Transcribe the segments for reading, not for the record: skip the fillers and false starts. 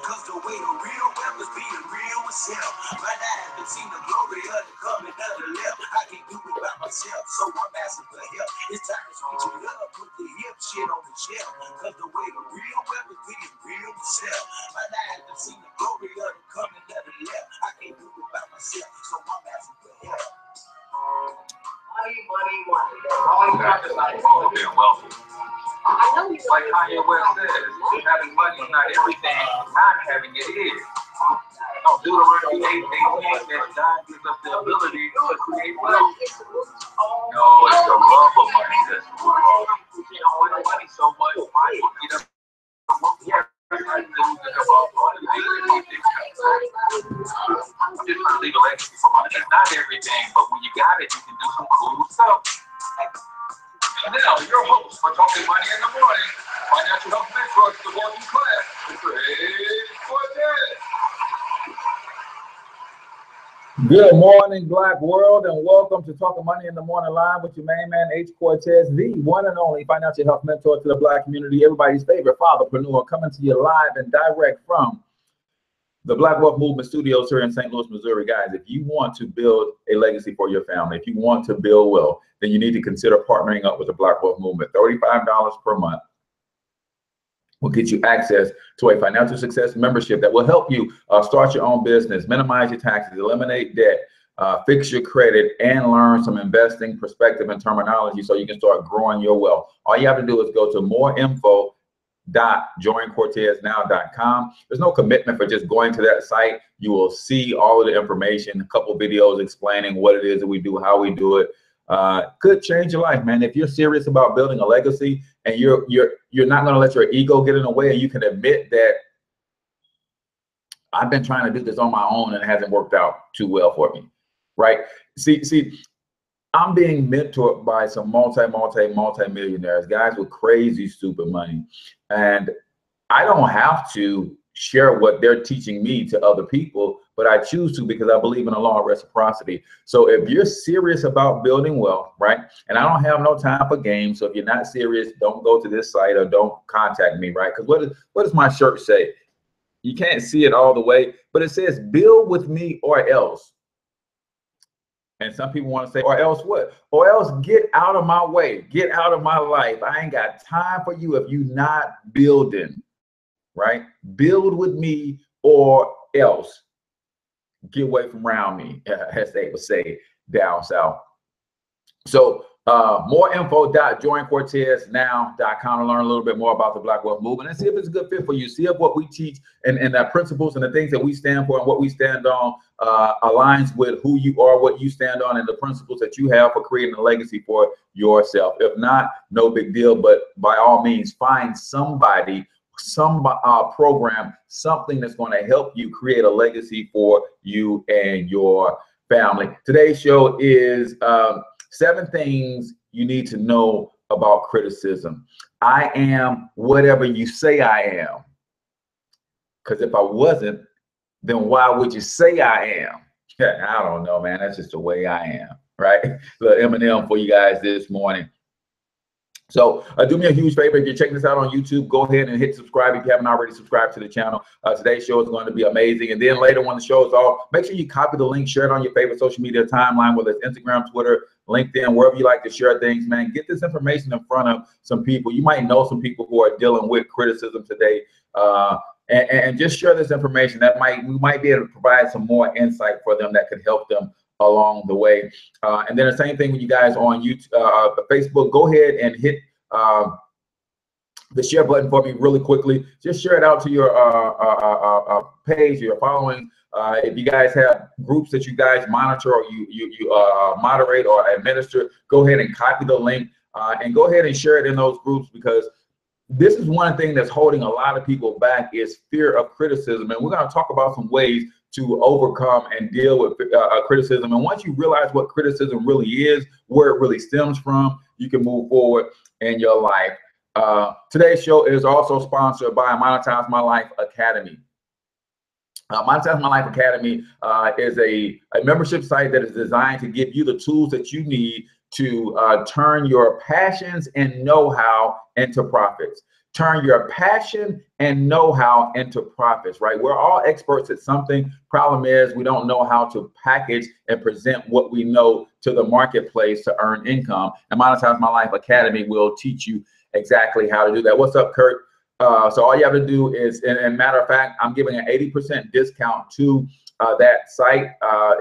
Cause the way the real rappers be the real myself. But I haven't seen the glory of the coming of the left. I can't do it by myself, so I'm asking for help. It's time to switch it up, put the hip shit on the shelf. Cause the way the real rappers be the real myself. But I haven't seen the glory of the coming of the left. I can't do it by myself, so I'm asking for help. Money. All you got is like being wealthy. Like Kanye West says, having money is not everything, not having it is. Deuteronomy 8:18 that God gives us the ability to create wealth. No, it's the love of money that's the wrong. You don't want money so much, why you get up? I'm just trying to leave a legacy for money. It's not everything, but when you got it, you can do some cool stuff. And now, your host for Talking Money in the Morning, financial health mentor to the working class, H Cortez. Good morning, Black world, and welcome to Talking Money in the Morning Live with your main man, H Cortez, the one and only financial health mentor to the Black community, everybody's favorite fatherpreneur, coming to you live and direct from the Black Wealth Movement Studios here in St. Louis, Missouri. Guys, if you want to build a legacy for your family, if you want to build wealth, then you need to consider partnering up with the Black Wealth Movement. $35 per month will get you access to a financial success membership that will help you start your own business, minimize your taxes, eliminate debt, fix your credit, and learn some investing perspective and terminology so you can start growing your wealth. All you have to do is go to moreinfo.joincorteznow.com. There's no commitment for just going to that site. You will see all of the information, a couple videos explaining what it is that we do, how we do it. Could change your life, man. If you're serious about building a legacy and you're not going to let your ego get in the way, and you can admit that I've been trying to do this on my own and it hasn't worked out too well for me, right? See, I'm being mentored by some multi-millionaires, guys with crazy, stupid money. And I don't have to share what they're teaching me to other people, but I choose to because I believe in the law of reciprocity. So if you're serious about building wealth, right? And I don't have no time for games. So if you're not serious, don't go to this site or don't contact me, right? Because what does my shirt say? You can't see it all the way, but it says build with me or else. And some people want to say, or else what? Or else get out of my way. Get out of my life. I ain't got time for you if you're not building, right? Build with me or else. Get away from around me, as they would say down south. So moreinfo.joincorteznow.com to learn a little bit more about the Black Wealth Movement and see if it's a good fit for you. See if what we teach and the principles and the things that we stand for and what we stand on aligns with who you are, what you stand on, and the principles that you have for creating a legacy for yourself. If not, no big deal, but by all means, find somebody, some program, something that's going to help you create a legacy for you and your family. Today's show is 7 things you need to know about criticism. I am whatever you say I am. Because if I wasn't, then why would you say I am? I don't know, man. That's just the way I am, right? The Eminem for you guys this morning. So do me a huge favor. If you're checking this out on YouTube, go ahead and hit subscribe if you haven't already subscribed to the channel. Today's show is going to be amazing. And then later when the show is off, make sure you copy the link, share it on your favorite social media timeline, whether it's Instagram, Twitter, LinkedIn, wherever you like to share things, man. Get this information in front of some people. You might know some people who are dealing with criticism today. And just share this information. We might be able to provide some more insight for them that could help them along the way. And then the same thing with you guys on YouTube, Facebook. Go ahead and hit the share button for me really quickly. Just share it out to your page, your following. If you guys have groups that you guys monitor or you moderate or administer, go ahead and copy the link and go ahead and share it in those groups, because this is one thing that's holding a lot of people back is fear of criticism. And we're going to talk about some ways to overcome and deal with criticism. And once you realize what criticism really is, where it really stems from, you can move forward in your life. Today's show is also sponsored by Monetize My Life Academy. Monetize My Life Academy is a membership site that is designed to give you the tools that you need to turn your passions and know-how into profits, Turn your passion and know-how into profits, right? We're all experts at something. Problem is we don't know how to package and present what we know to the marketplace to earn income. And Monetize My Life Academy will teach you exactly how to do that. What's up, Kurt? So all you have to do is, and matter of fact, I'm giving an 80% discount to that site.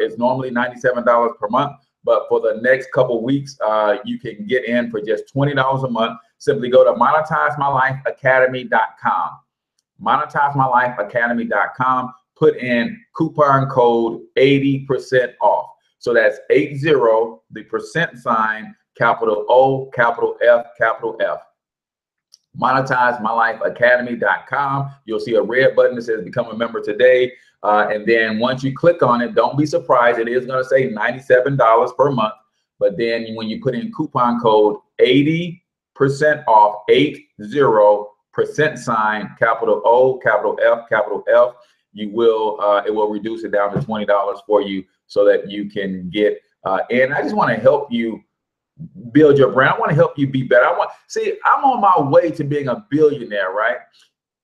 It's normally $97 per month, but for the next couple weeks, you can get in for just $20 a month. Simply go to monetizemylifeacademy.com. monetizemylifeacademy.com. Put in coupon code 80% off. So that's 80, the percent sign, capital O, capital F, capital F. monetizemylifeacademy.com. You'll see a red button that says become a member today. And then once you click on it, don't be surprised. It is going to say $97 per month. But then when you put in coupon code 80% off, 80% sign, capital O, capital F, you will, it will reduce it down to $20 for you so that you can get in. I just want to help you build your brand. I want to help you be better. I'm on my way to being a billionaire, right?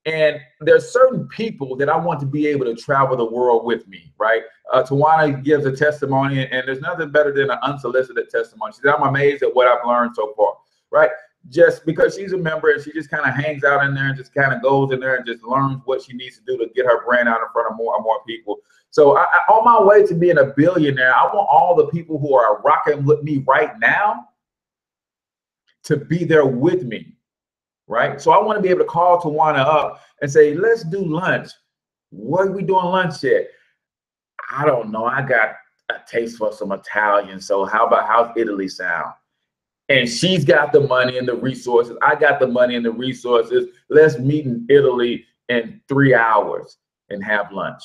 And there's certain people that I want to be able to travel the world with me, right? Tawana gives a testimony, and there's nothing better than an unsolicited testimony. She said, I'm amazed at what I've learned so far, right? Just because she's a member and she just kind of hangs out in there and just kind of goes in there and just learns what she needs to do to get her brand out in front of more and more people. So on my way to being a billionaire, I want all the people who are rocking with me right now to be there with me, right? So I want to be able to call Tawana up and say, let's do lunch. What are we doing lunch at? I don't know. I got a taste for some Italian. So how's Italy sound? And she's got the money and the resources. I got the money and the resources. Let's meet in Italy in 3 hours and have lunch,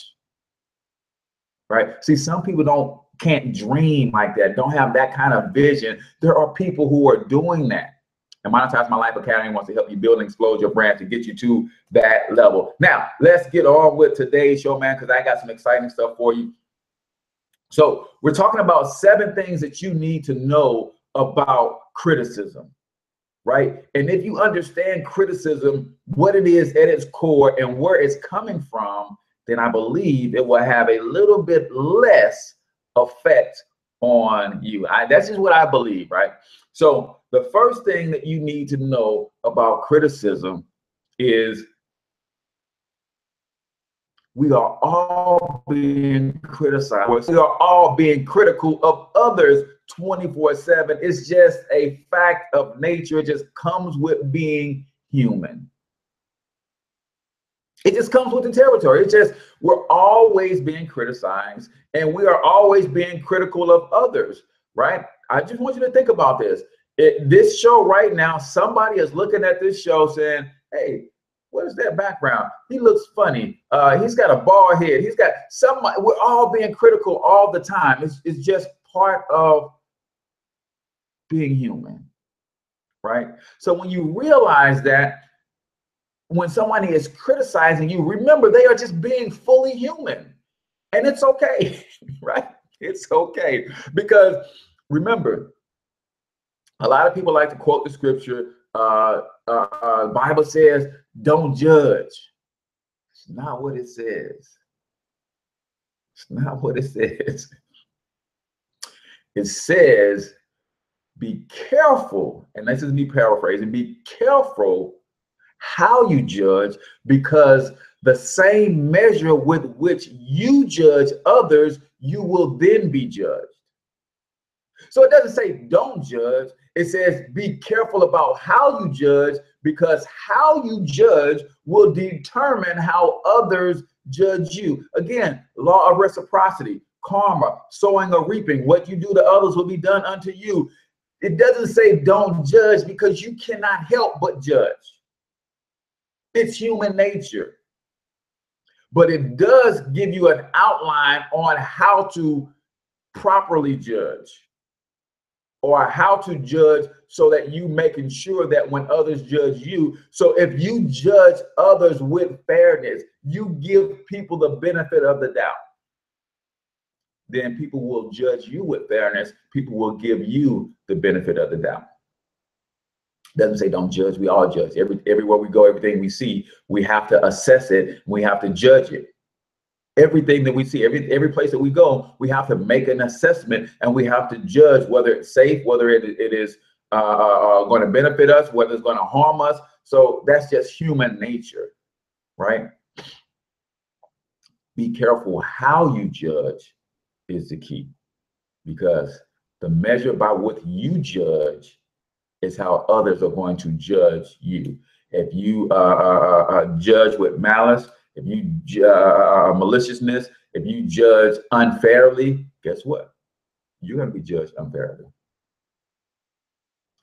right? See, some people can't dream like that, don't have that kind of vision. There are people who are doing that. And Monetize My Life Academy wants to help you build and explode your brand to get you to that level. Now, let's get on with today's show, man, because I got some exciting stuff for you. So we're talking about 7 things that you need to know about criticism, right? And if you understand criticism, what it is at its core and where it's coming from, then I believe it will have a little bit less effect on you. That's just what I believe, right? So the first thing that you need to know about criticism is we are all being criticized. We are all being critical of others 24/7. It's just a fact of nature. It just comes with being human. It just comes with the territory. It's just, we're always being criticized and we are always being critical of others, right? I just want you to think about this. This show right now, somebody is looking at this show saying, hey, what is that background? He looks funny. He's got a bald head. He's got somebody. We're all being critical all the time. It's just part of being human, right? So when you realize that, when somebody is criticizing you, remember they are just being fully human, and it's okay, right? It's okay, because remember, a lot of people like to quote the scripture. Bible says, "Don't judge." It's not what it says. It's not what it says. It says, "Be careful," and this is me paraphrasing. Be careful how you judge, because the same measure with which you judge others, you will then be judged. So it doesn't say don't judge. It says be careful about how you judge, because how you judge will determine how others judge you. Again, law of reciprocity, karma, sowing or reaping. What you do to others will be done unto you. It doesn't say don't judge, because you cannot help but judge. It's human nature. But it does give you an outline on how to properly judge, or how to judge so that you making sure that when others judge you, so if you judge others with fairness, you give people the benefit of the doubt, then people will judge you with fairness. People will give you the benefit of the doubt. Doesn't say don't judge. We all judge. Everywhere we go, everything we see, we have to assess it. We have to judge it. Everything that we see, every place that we go, we have to make an assessment, and we have to judge whether it's safe, whether it is going to benefit us, whether it's going to harm us. So that's just human nature, right? Be careful how you judge is the key, because the measure by what you judge is how others are going to judge you. If you judge with malice, if you maliciousness, if you judge unfairly, guess what? You're going to be judged unfairly.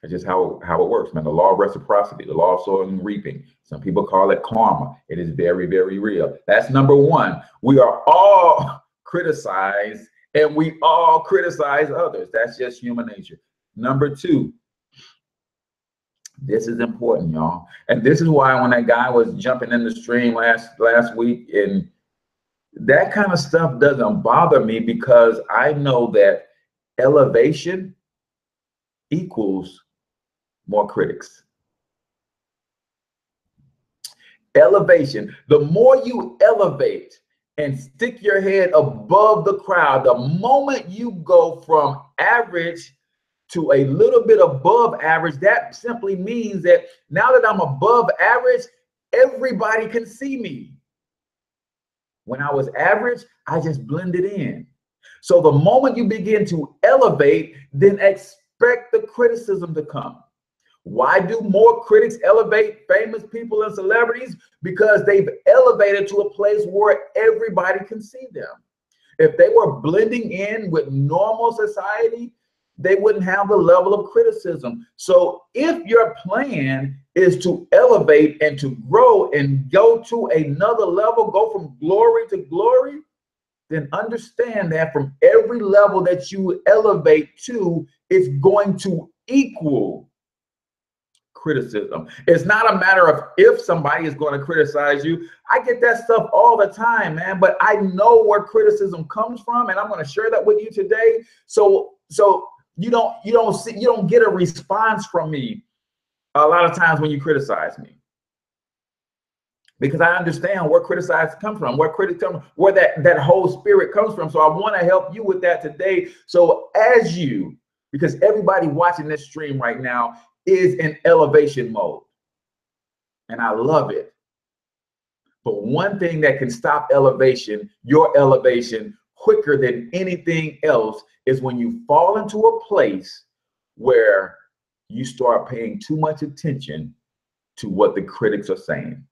That's just how it works, man. The law of reciprocity, the law of sowing and reaping. Some people call it karma. It is very, very real. That's number one. We are all criticized, and we all criticize others. That's just human nature. Number two, this is important, y'all. And this is why when that guy was jumping in the stream last week, and that kind of stuff doesn't bother me, because I know that elevation equals more critics. Elevation, the more you elevate and stick your head above the crowd, the moment you go from average to a little bit above average, that simply means that now that I'm above average, everybody can see me. When I was average, I just blended in. So the moment you begin to elevate, then expect the criticism to come. Why do more critics elevate famous people and celebrities? Because they've elevated to a place where everybody can see them. If they were blending in with normal society, they wouldn't have the level of criticism. So if your plan is to elevate and to grow and go to another level, go from glory to glory, then understand that from every level that you elevate to, it's going to equal criticism. It's not a matter of if somebody is going to criticize you. I get that stuff all the time, man, but I know where criticism comes from, and I'm going to share that with you today. So you don't get a response from me a lot of times when you criticize me, because I understand where criticize comes from, where critics come, where that whole spirit comes from. So I want to help you with that today. So because everybody watching this stream right now is in elevation mode, and I love it. But one thing that can stop elevation, your elevation, quicker than anything else, is when you fall into a place where you start paying too much attention to what the critics are saying.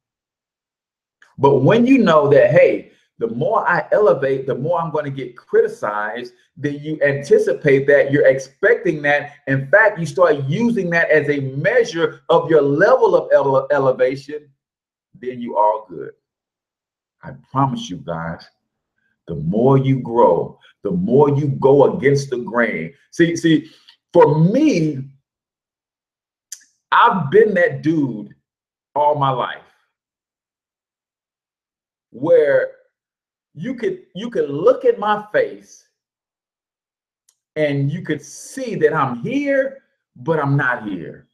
But when you know that, hey, the more I elevate, the more I'm going to get criticized, then you anticipate that, you're expecting that. In fact, you start using that as a measure of your level of elevation, then you are good. I promise you guys, the more you grow, the more you go against the grain. See, for me, I've been that dude all my life, where you could look at my face and you could see that I'm here, but I'm not here.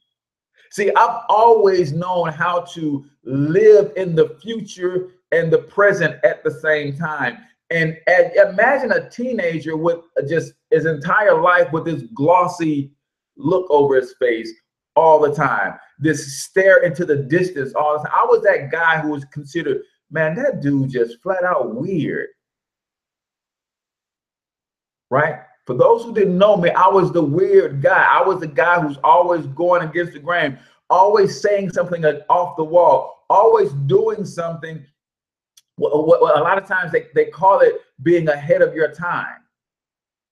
See, I've always known how to live in the future and the present at the same time. And imagine a teenager with just his entire life with this glossy look over his face all the time, this stare into the distance all the time. I was that guy who was considered, man, that dude just flat out weird, right? For those who didn't know me, I was the weird guy. I was the guy who's always going against the grain, always saying something off the wall, always doing something. What a lot of times they call it being ahead of your time,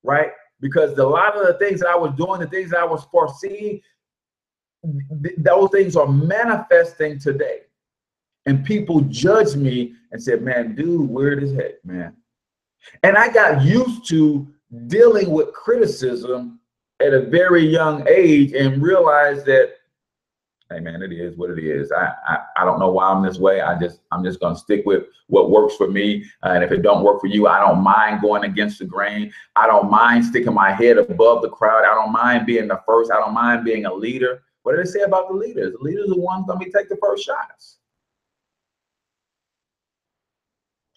right? Because a lot of the things that I was doing, the things that I was foreseeing, those things are manifesting today. And people judge me and said, man, dude, weird as heck, man. And I got used to dealing with criticism at a very young age and realized that, hey man, it is what it is. I don't know why I'm this way. I'm just gonna stick with what works for me. And if it don't work for you, I don't mind going against the grain. I don't mind sticking my head above the crowd. I don't mind being the first. I don't mind being a leader, What do they say about the leaders? The leaders are the ones going to take the first shots.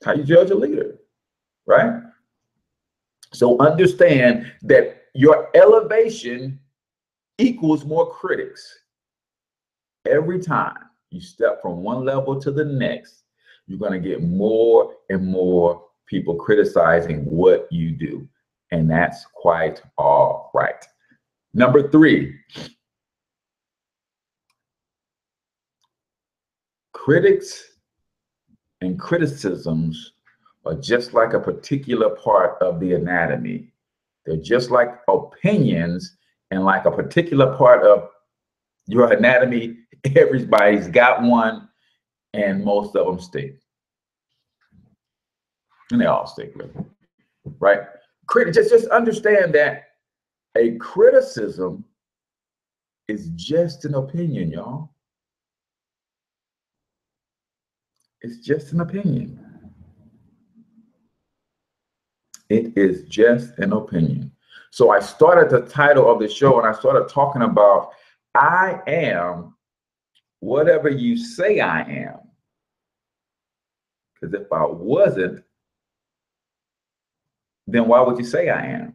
How you judge a leader, right? So understand that your elevation equals more critics. Every time you step from one level to the next, you're going to get more and more people criticizing what you do. And that's quite all right. Number 3, critics and criticisms are just like a particular part of the anatomy. They're just like opinions, and like a particular part of your anatomy, everybody's got one, and most of them stink. And they all stink, really, right? Just understand that a criticism is just an opinion, y'all. It's just an opinion. It is just an opinion. So I started the title of the show and I started talking about I am whatever you say I am. Because if I wasn't, then why would you say I am?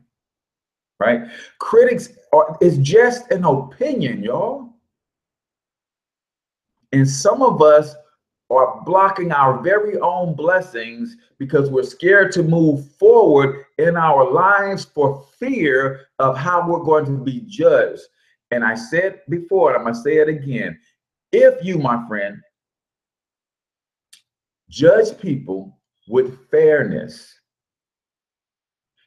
Right? Critics is just an opinion, y'all. And some of us are blocking our very own blessings because we're scared to move forward in our lives for fear of how we're going to be judged. And I said before, and I'm going to say it again, if you, my friend, judge people with fairness,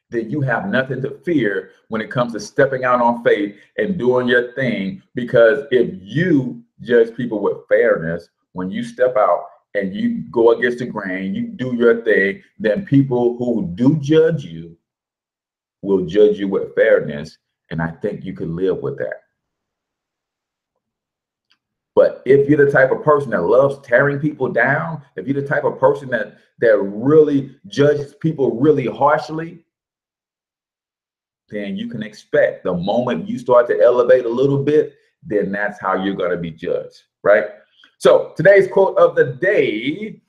then you have nothing to fear when it comes to stepping out on faith and doing your thing. Because if you judge people with fairness, when you step out and you go against the grain, you do your thing, then people who do judge you will judge you with fairness. And I think you can live with that. But if you're the type of person that loves tearing people down, if you're the type of person that really judges people really harshly, then you can expect the moment you start to elevate a little bit, then that's how you're going to be judged, right? So today's quote of the day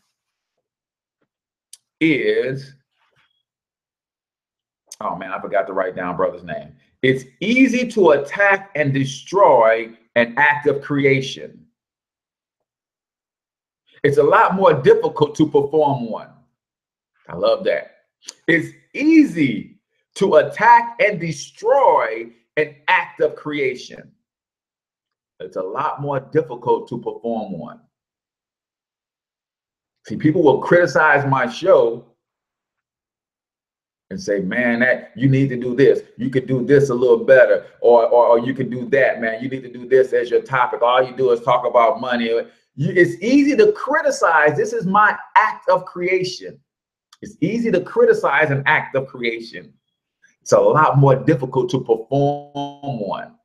is, oh man, I forgot to write down brother's name. It's easy to attack and destroy an act of creation. It's a lot more difficult to perform one. I love that. It's easy to attack and destroy an act of creation. It's a lot more difficult to perform one. See, people will criticize my show and say, man, that you need to do this. You could do this a little better, or you could do that, man. You need to do this as your topic. All you do is talk about money. It's easy to criticize. This is my act of creation. It's easy to criticize an act of creation. It's a lot more difficult to perform one.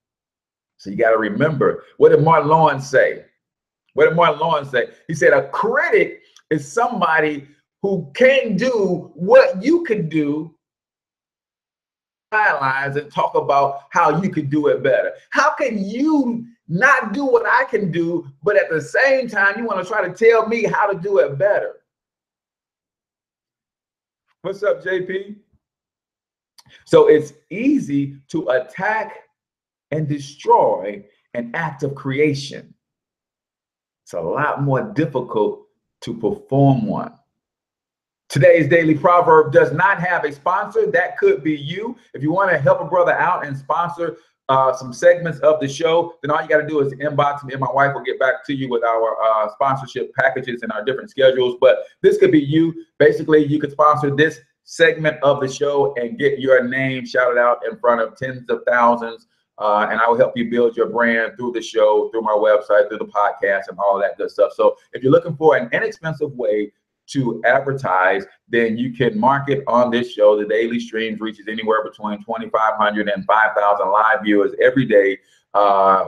So you got to remember, what did Martin Lawrence say? What did Martin Lawrence say? He said, a critic is somebody who can't do what you can do, sidelines and talk about how you could do it better. How can you not do what I can do, but at the same time, you want to try to tell me how to do it better? What's up, JP? So it's easy to attack and destroy an act of creation. It's a lot more difficult to perform one. Today's daily proverb does not have a sponsor. That could be you. If you want to help a brother out and sponsor some segments of the show, then all you got to do is inbox me and my wife will get back to you with our sponsorship packages and our different schedules. But this could be you. Basically, you could sponsor this segment of the show and get your name shouted out in front of tens of thousands. And I will help you build your brand through the show, through my website, through the podcast, and all of that good stuff. So if you're looking for an inexpensive way to advertise, then you can market on this show. The daily streams reaches anywhere between 2,500 and 5,000 live viewers every day,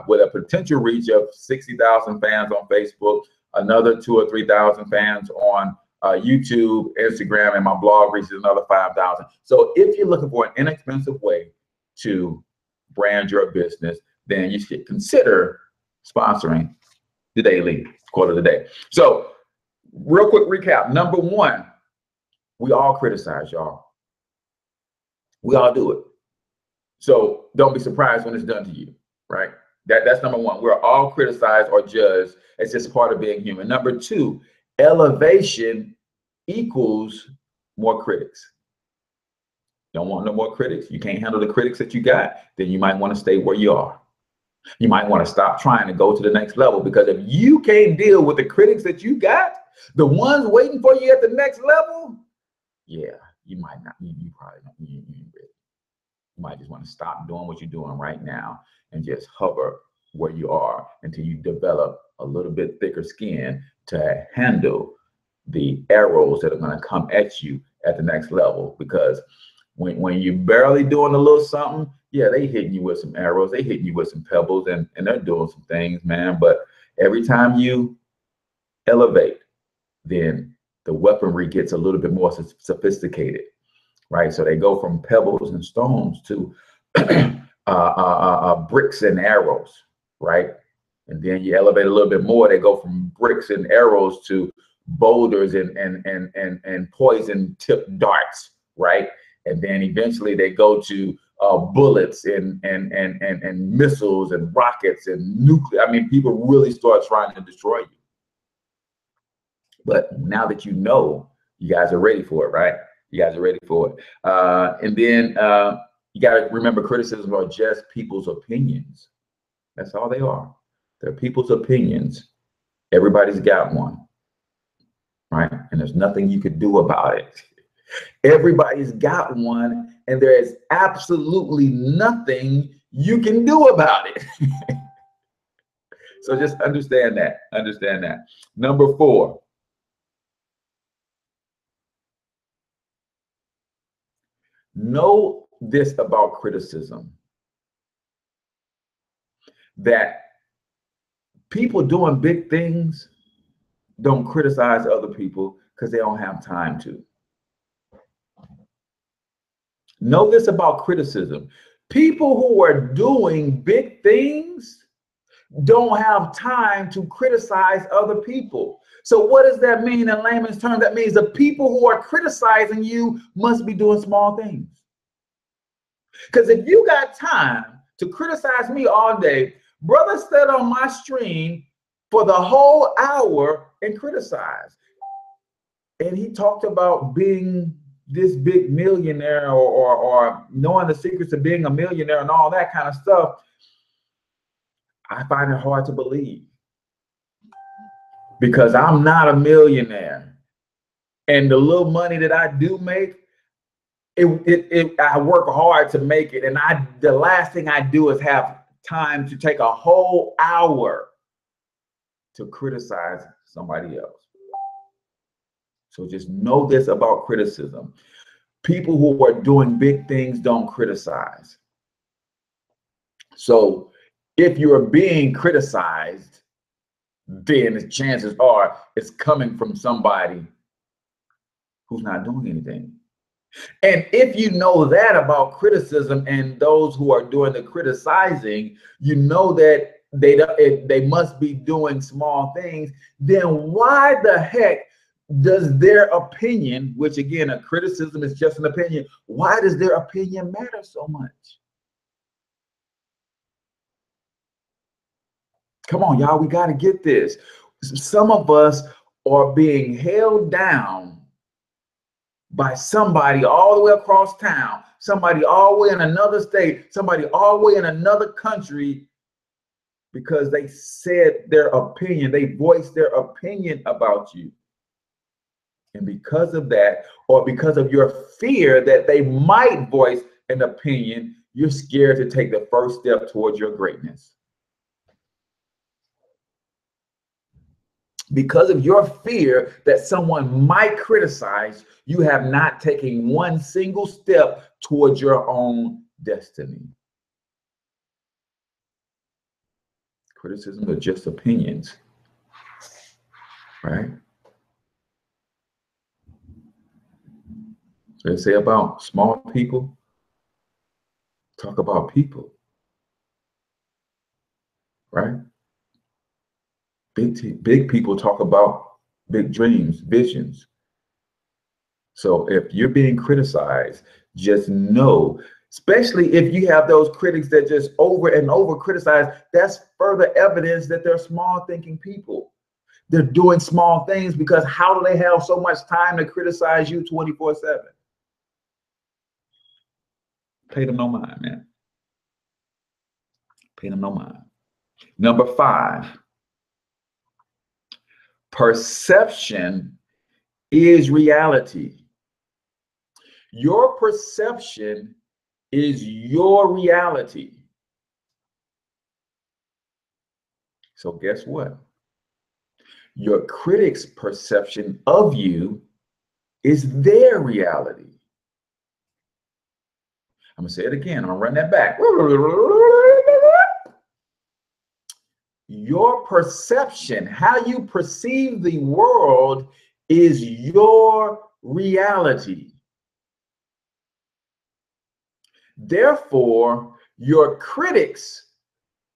with a potential reach of 60,000 fans on Facebook, another 2,000 or 3,000 fans on YouTube, Instagram, and my blog reaches another 5,000. So if you're looking for an inexpensive way to brand your business, then you should consider sponsoring the daily quote of the day. So real quick recap. Number one, we all criticize, y'all. We all do it. So don't be surprised when it's done to you, right? That's number one. We're all criticized or judged. It's just part of being human. Number two, elevation equals more critics. Don't want no more critics. You can't handle the critics that you got, then you might want to stay where you are. You might want to stop trying to go to the next level, because if you can't deal with the critics that you got, the ones waiting for you at the next level, yeah, you might not. You probably don't. You might just want to stop doing what you're doing right now and just hover where you are until you develop a little bit thicker skin to handle the arrows that are going to come at you at the next level. Because when you're barely doing a little something, yeah, they hitting you with some arrows, they hitting you with some pebbles, and they're doing some things, man. But every time you elevate, then the weaponry gets a little bit more sophisticated, right? So they go from pebbles and stones to bricks and arrows, right? And then you elevate a little bit more, they go from bricks and arrows to boulders and poison tipped darts, right? And then eventually they go to bullets and missiles and rockets and nuclear. I mean, people really start trying to destroy you. But now that you know, you guys are ready for it, right? You guys are ready for it. And then you got to remember, criticism are just people's opinions. That's all they are. They're people's opinions. Everybody's got one, right? And there's nothing you could do about it. Everybody's got one, and there is absolutely nothing you can do about it. So just understand that. Understand that. Number four. Know this about criticism, that people doing big things don't criticize other people because they don't have time to. Know this about criticism. People who are doing big things don't have time to criticize other people. So what does that mean in layman's terms? That means the people who are criticizing you must be doing small things. Because if you got time to criticize me all day, brother stood on my stream for the whole hour and criticized. And he talked about being this big millionaire or knowing the secrets of being a millionaire and all that kind of stuff. I find it hard to believe, because I'm not a millionaire. And the little money that I do make, I work hard to make it. And the last thing I do is have time to take a whole hour to criticize somebody else. So just know this about criticism. People who are doing big things don't criticize. So if you're being criticized, then the chances are it's coming from somebody who's not doing anything. And if you know that about criticism and those who are doing the criticizing, you know that they must be doing small things, then why the heck does their opinion, which again, a criticism is just an opinion, why does their opinion matter so much? Come on, y'all, we got to get this. Some of us are being held down by somebody all the way across town, somebody all the way in another state, somebody all the way in another country, because they said their opinion, they voiced their opinion about you. And because of that, or because of your fear that they might voice an opinion, you're scared to take the first step towards your greatness. Because of your fear that someone might criticize, you have not taken one single step towards your own destiny. Criticism are just opinions, right? So they say about small people, talk about people, right? Big people talk about big dreams, visions. So if you're being criticized, just know, especially if you have those critics that just over and over criticize, that's further evidence that they're small thinking people. They're doing small things because how do they have so much time to criticize you 24/7? Pay them no mind, man. Pay them no mind. Number 5, perception is reality. Your perception is your reality. So guess what? Your critics' perception of you is their reality. I'm going to say it again. I'm going to run that back. Your perception, how you perceive the world, is your reality. Therefore, your critics'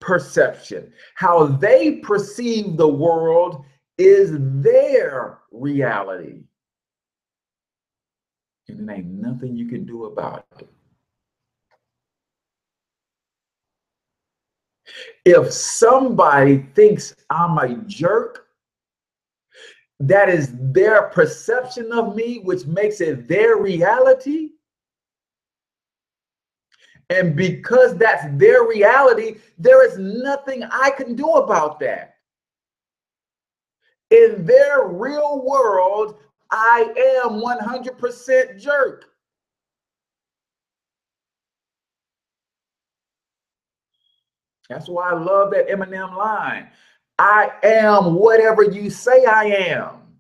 perception, how they perceive the world, is their reality. And there ain't nothing you can do about it. If somebody thinks I'm a jerk, that is their perception of me, which makes it their reality. And because that's their reality, there is nothing I can do about that. In their real world, I am 100% jerk. That's why I love that Eminem line. I am whatever you say I am.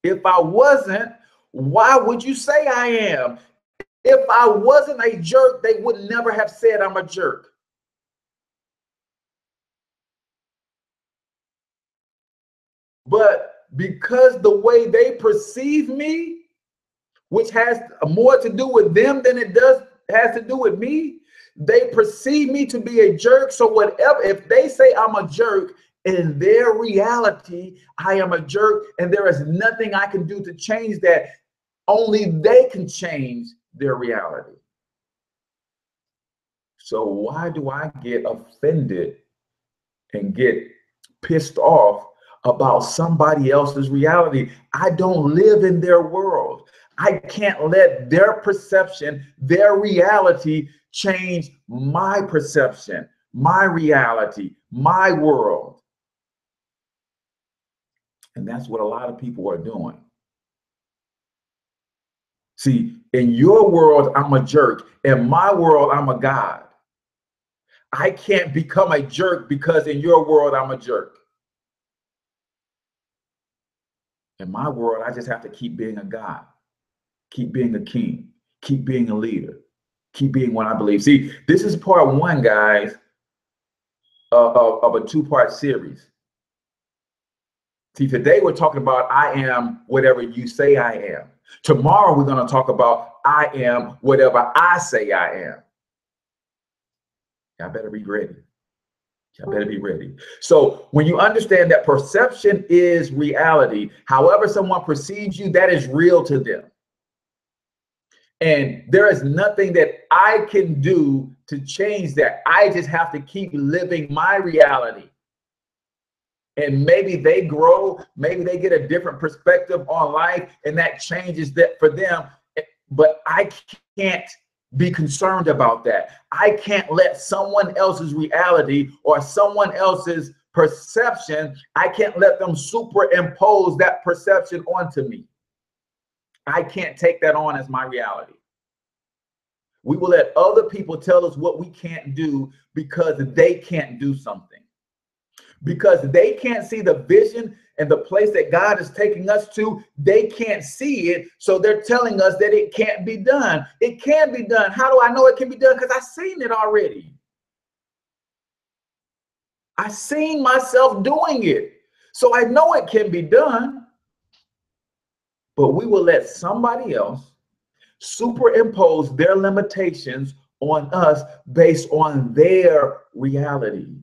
If I wasn't, why would you say I am? If I wasn't a jerk, they would never have said I'm a jerk. But because the way they perceive me, which has more to do with them than it has to do with me, they perceive me to be a jerk. So whatever, if they say I'm a jerk, in their reality, I am a jerk, and there is nothing I can do to change that. Only they can change their reality. So why do I get offended and get pissed off about somebody else's reality? I don't live in their world. I can't let their perception, their reality change my perception, my reality, my world. And that's what a lot of people are doing. See, in your world, I'm a jerk. In my world, I'm a god. I can't become a jerk because in your world, I'm a jerk. In my world, I just have to keep being a god, keep being a king, keep being a leader, keep being what I believe. See, this is part 1, guys, of a 2-part series. See, today we're talking about I am whatever you say I am. Tomorrow we're going to talk about I am whatever I say I am. Y'all better be ready. Y'all better be ready. So when you understand that perception is reality, however someone perceives you, that is real to them. And there is nothing that I can do to change that. I just have to keep living my reality. And maybe they grow, maybe they get a different perspective on life, and that changes that for them. But I can't be concerned about that. I can't let someone else's reality or someone else's perception, I can't let them superimpose that perception onto me. I can't take that on as my reality. We will let other people tell us what we can't do because they can't do something. Because they can't see the vision and the place that God is taking us to, they can't see it. So they're telling us that it can't be done. It can be done. How do I know it can be done? Because I've seen it already. I've seen myself doing it. So I know it can be done. But we will let somebody else superimpose their limitations on us based on their reality.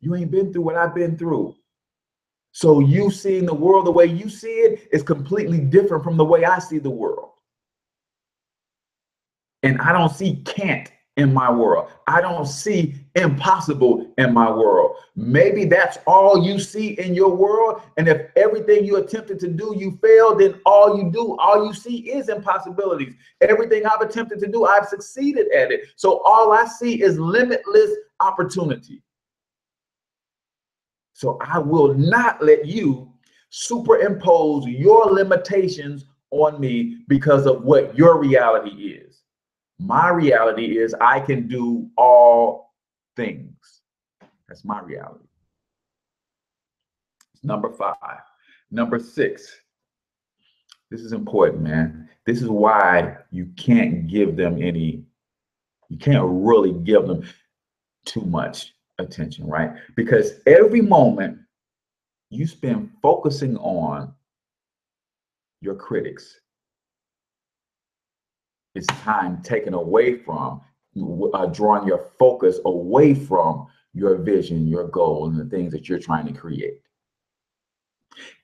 You ain't been through what I've been through. So you seeing the world the way you see it is completely different from the way I see the world. And I don't see can't in my world. I don't see impossible in my world. Maybe that's all you see in your world. And if everything you attempted to do, you failed, then all you see is impossibilities. Everything I've attempted to do, I've succeeded at it. So all I see is limitless opportunity. So I will not let you superimpose your limitations on me because of what your reality is. My reality is I can do all things. That's my reality. Number 5. Number 6. This is important, man. This is why you can't give them you can't really give them too much attention, right? Because every moment you spend focusing on your critics, it's time taken away from drawing your focus away from your vision, your goal, and the things that you're trying to create.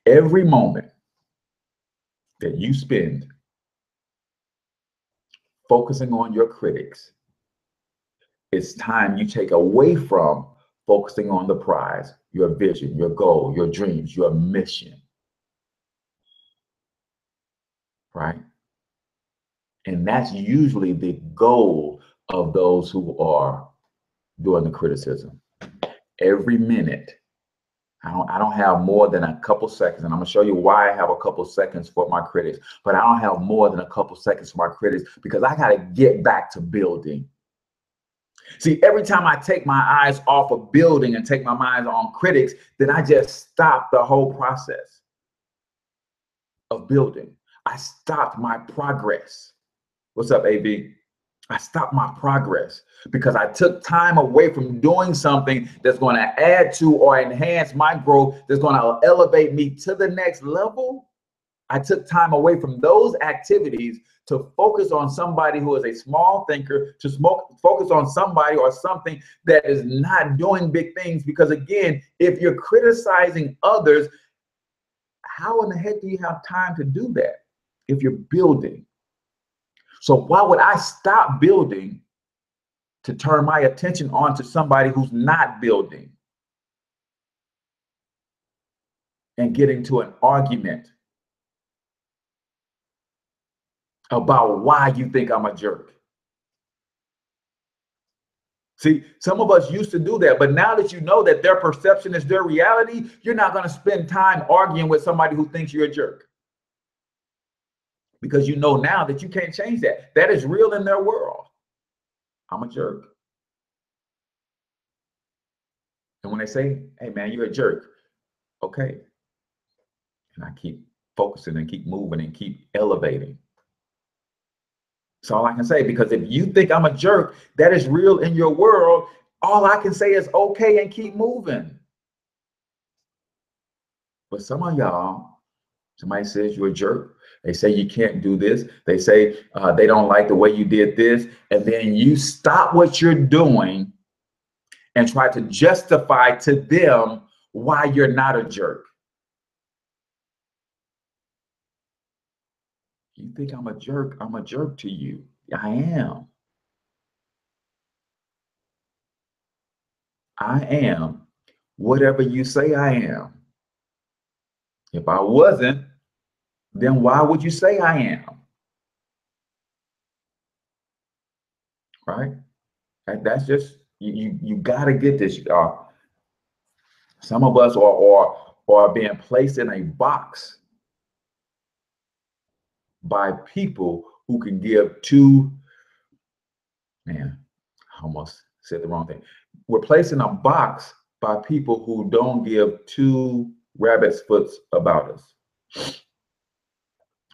Every moment that you spend focusing on your critics, it's time you take away from focusing on the prize, your vision, your goal, your dreams, your mission. Right? And that's usually the goal of those who are doing the criticism. Every minute, I don't have more than a couple seconds, and I'm gonna show you why I have a couple seconds for my critics, but I don't have more than a couple seconds for my critics because I gotta get back to building. See, every time I take my eyes off of building and take my mind on critics, then I just stop the whole process of building. I stopped my progress. What's up, AB? I stopped my progress because I took time away from doing something that's going to add to or enhance my growth, that's going to elevate me to the next level. I took time away from those activities to focus on somebody who is a small thinker, to focus on somebody or something that is not doing big things. Because again, if you're criticizing others, how in the heck do you have time to do that if you're building? So why would I stop building to turn my attention on to somebody who's not building and get into an argument about why you think I'm a jerk? See, some of us used to do that, but now that you know that their perception is their reality, you're not going to spend time arguing with somebody who thinks you're a jerk. Because you know now that you can't change that. That is real in their world. I'm a jerk. And when they say, hey man, you're a jerk, okay. And I keep focusing and keep moving and keep elevating. That's all I can say, because if you think I'm a jerk, that is real in your world. All I can say is okay and keep moving. But some of y'all, somebody says you're a jerk. They say you can't do this. They say they don't like the way you did this. And then you stop what you're doing and try to justify to them why you're not a jerk. You think I'm a jerk to you. I am. I am whatever you say I am. If I wasn't, then why would you say I am? Right? That's just, you got to get this, y'all. Some of us are being placed in a box by people who can give two, man, I almost said the wrong thing. We're placed in a box by people who don't give two rabbit's foots about us.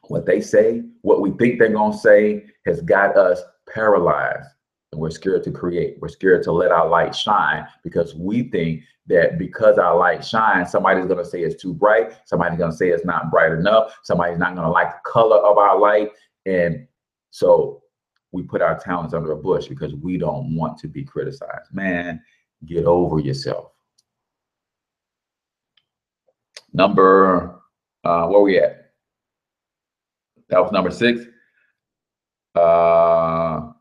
What they say, what we think they're going to say has got us paralyzed. And we're scared to create. We're scared to let our light shine because we think that because our light shines, somebody's going to say it's too bright. Somebody's going to say it's not bright enough. Somebody's not going to like the color of our light. And so we put our talents under a bush because we don't want to be criticized. Man, get over yourself. Number, where we at? That was number 6. All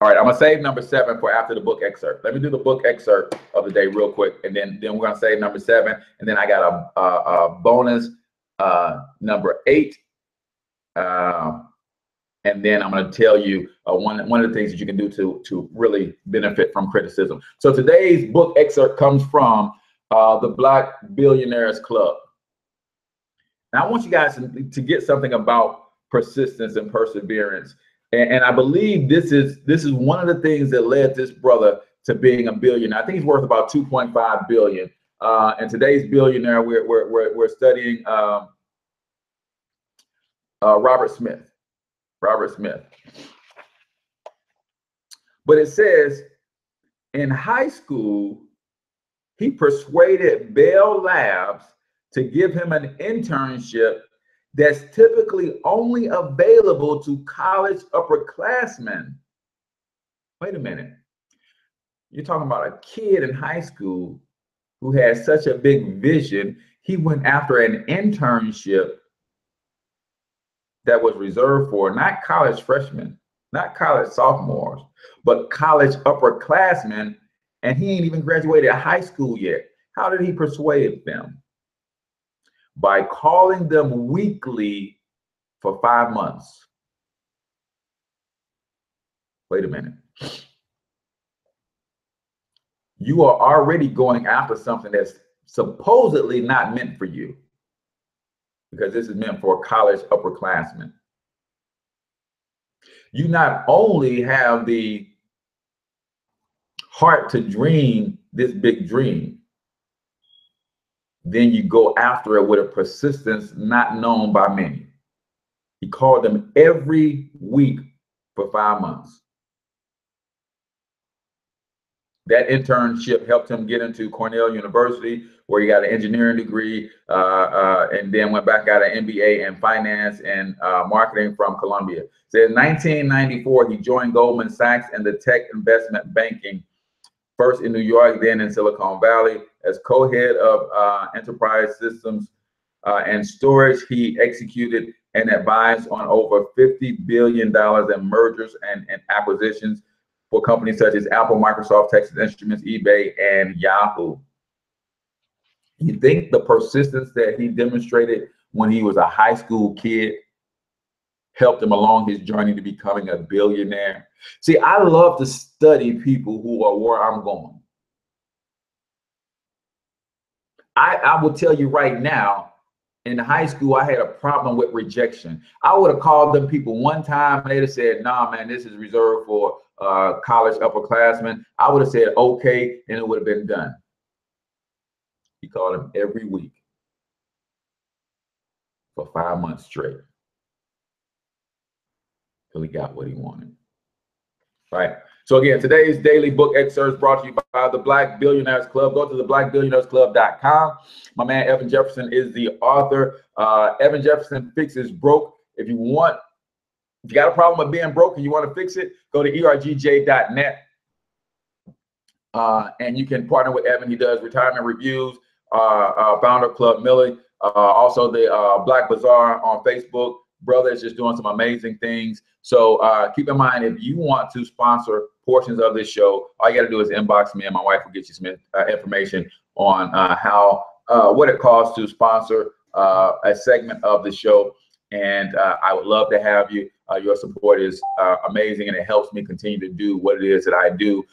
right, I'm gonna save number 7 for after the book excerpt. Let me do the book excerpt of the day real quick, and then we're gonna save number 7, and then I got a bonus number 8, and then I'm gonna tell you one of the things that you can do to really benefit from criticism. So today's book excerpt comes from the Black Billionaires Club. Now I want you guys to get something about persistence and perseverance. And I believe this is one of the things that led this brother to being a billionaire. I think he's worth about 2.5 billion. And today's billionaire, we're studying Robert Smith. Robert Smith. But it says in high school, he persuaded Bell Labs to give him an internship that's typically only available to college upperclassmen. Wait a minute. You're talking about a kid in high school who had such a big vision. He went after an internship that was reserved for not college freshmen, not college sophomores, but college upperclassmen, and he ain't even graduated high school yet. How did he persuade them? By calling them weekly for 5 months. Wait a minute. You are already going after something that's supposedly not meant for you, because this is meant for college upperclassmen. You not only have the heart to dream this big dream, then you go after it with a persistence not known by many. He called them every week for 5 months. That internship helped him get into Cornell University, where he got an engineering degree, and then went back, got an MBA in finance and marketing from Columbia. So in 1994, he joined Goldman Sachs in the tech investment banking, first in New York, then in Silicon Valley. As co-head of enterprise systems and storage, he executed and advised on over $50 billion in mergers and acquisitions for companies such as Apple, Microsoft, Texas Instruments, eBay, and Yahoo. You think the persistence that he demonstrated when he was a high school kid helped him along his journey to becoming a billionaire? See, I love to study people who are where I'm going. I will tell you right now, in high school, I had a problem with rejection. I would have called them people one time, and they'd have said, nah, man, this is reserved for college upperclassmen. I would have said, okay, and it would have been done. He called him every week for 5 months straight till he got what he wanted. Right. So again, today's daily book excerpts brought to you by the Black Billionaires Club. Go to theblackbillionairesclub.com. My man Evan Jefferson is the author. Evan Jefferson Fixes Broke. If you got a problem with being broke and you want to fix it, go to ergj.net. And you can partner with Evan. He does retirement reviews, Founder Club Millie, also the Black Bazaar on Facebook. Brother is just doing some amazing things. So keep in mind, if you want to sponsor portions of this show, all you got to do is inbox me, and my wife will get you some information on what it costs to sponsor a segment of the show. And I would love to have you. Your support is amazing, and it helps me continue to do what it is that I do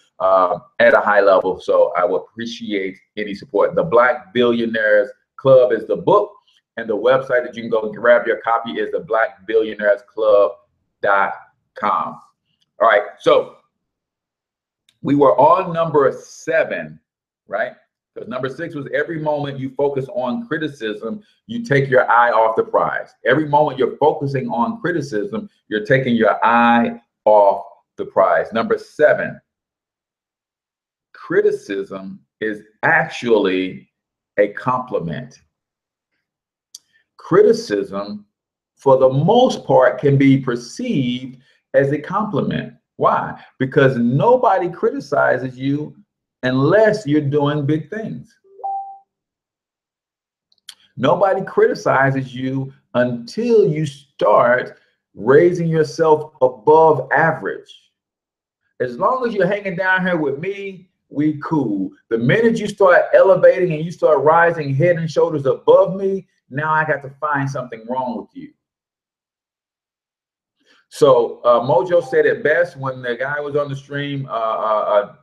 at a high level. So I would appreciate any support. The Black Billionaires Club is the book, and the website that you can go grab your copy is the blackbillionairesclub.com. All right, so we were on number 7, right? Because number 6 was every moment you focus on criticism, you take your eye off the prize. Every moment you're focusing on criticism, you're taking your eye off the prize. Number 7, criticism is actually a compliment. Criticism, for the most part, can be perceived as a compliment. Why? Because nobody criticizes you unless you're doing big things. Nobody criticizes you until you start raising yourself above average. As long as you're hanging down here with me, we cool. The minute you start elevating and you start rising head and shoulders above me, now I got to find something wrong with you. So Mojo said it best when the guy was on the stream,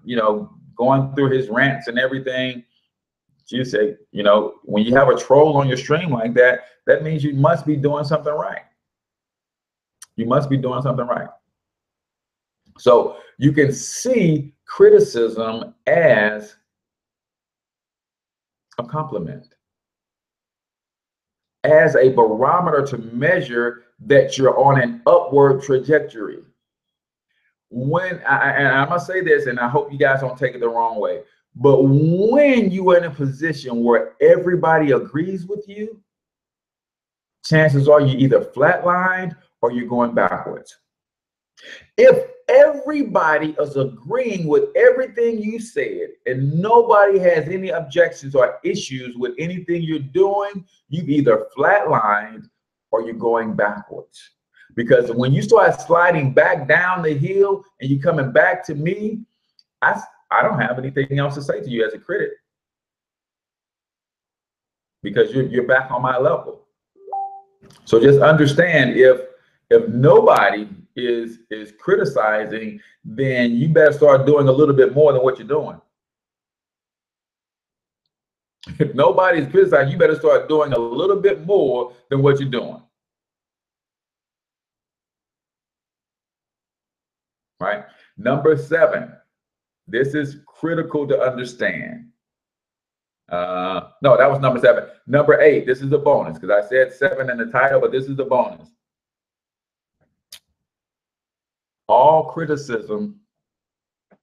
you know, going through his rants and everything. She said, you know, when you have a troll on your stream like that, that means you must be doing something right. You must be doing something right. So you can see criticism as a compliment, as a barometer to measure that you're on an upward trajectory. When and I'm gonna say this, and I hope you guys don't take it the wrong way, but when you are in a position where everybody agrees with you, chances are you either flatlined or you're going backwards. If everybody is agreeing with everything you said and nobody has any objections or issues with anything you're doing, you've either flatlined or you're going backwards. Because when you start sliding back down the hill and you're coming back to me, I don't have anything else to say to you as a critic, because you're back on my level. So just understand, if nobody is criticizing, then you better start doing a little bit more than what you're doing. If nobody's criticizing, you better start doing a little bit more than what you're doing. Right? Number 7. This is critical to understand. No, that was number 7. Number 8, this is a bonus, because I said 7 in the title, but this is the bonus. All criticism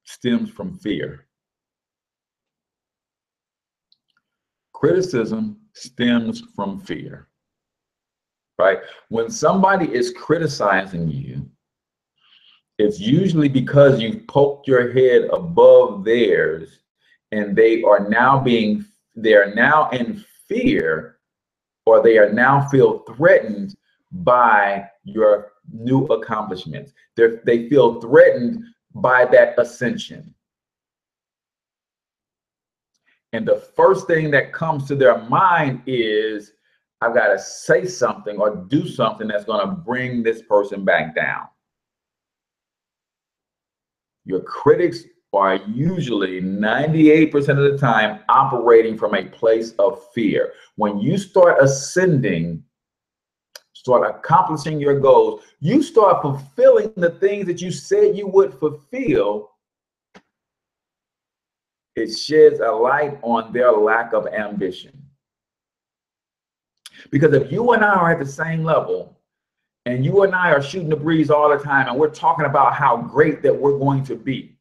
stems from fear. Criticism stems from fear, right? When somebody is criticizing you, it's usually because you've poked your head above theirs, and they are now in fear, or they are now feel threatened by your new accomplishments. They feel threatened by that ascension. And the first thing that comes to their mind is, I've got to say something or do something that's going to bring this person back down. Your critics are usually 98% of the time operating from a place of fear. When you start ascending, start accomplishing your goals, you start fulfilling the things that you said you would fulfill, it sheds a light on their lack of ambition. Because if you and I are at the same level, and you and I are shooting the breeze all the time, and we're talking about how great that we're going to be,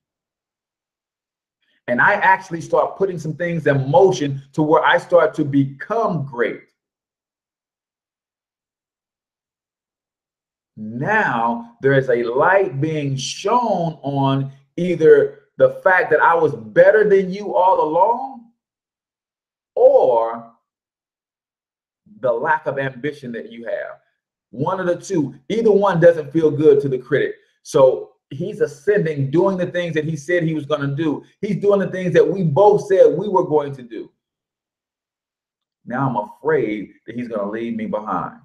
and I actually start putting some things in motion to where I start to become great, now there is a light being shown on either the fact that I was better than you all along, or the lack of ambition that you have. One of the two. Either one doesn't feel good to the critic. So he's ascending, doing the things that he said he was going to do. He's doing the things that we both said we were going to do. Now I'm afraid that he's going to leave me behind.